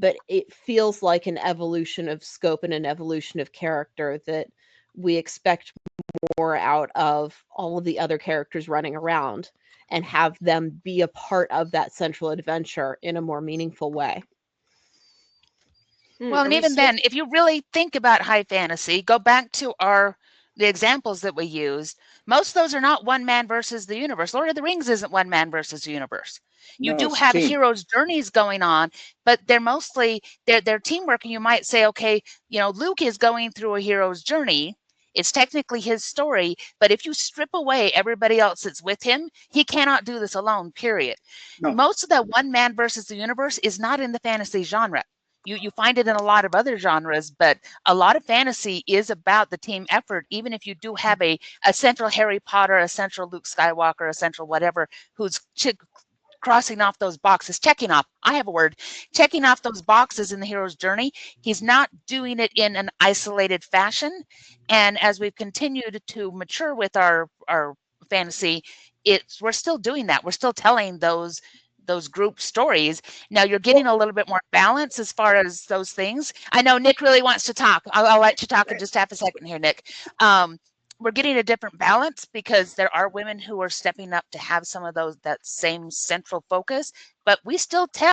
but it feels like an evolution of scope and an evolution of character that we expect more out of all of the other characters running around and have them be a part of that central adventure in a more meaningful way. Well, and even then, if you really think about high fantasy, go back to the examples that we used. Most of those are not one man versus the universe. Lord of the Rings isn't one man versus the universe. You No, do it's a have team. heroes' journeys going on, but they're mostly they're teamwork. And you might say, okay, Luke is going through a hero's journey. It's technically his story, but if you strip away everybody else that's with him, he cannot do this alone, period. No. Most of that one man versus the universe is not in the fantasy genre. You find it in a lot of other genres, but a lot of fantasy is about the team effort, even if you do have a central Harry Potter, a central Luke Skywalker, a central whatever, who's crossing off those boxes, checking off, I have a word, checking off those boxes in the hero's journey. He's not doing it in an isolated fashion. And as we've continued to mature with our fantasy, we're still doing that. We're still telling those group stories. Now you're getting a little bit more balance as far as those things. I know Nick really wants to talk. I'll let you talk in just half a second here, Nick. We're getting a different balance because there are women who are stepping up to have some of that same central focus, but we still tell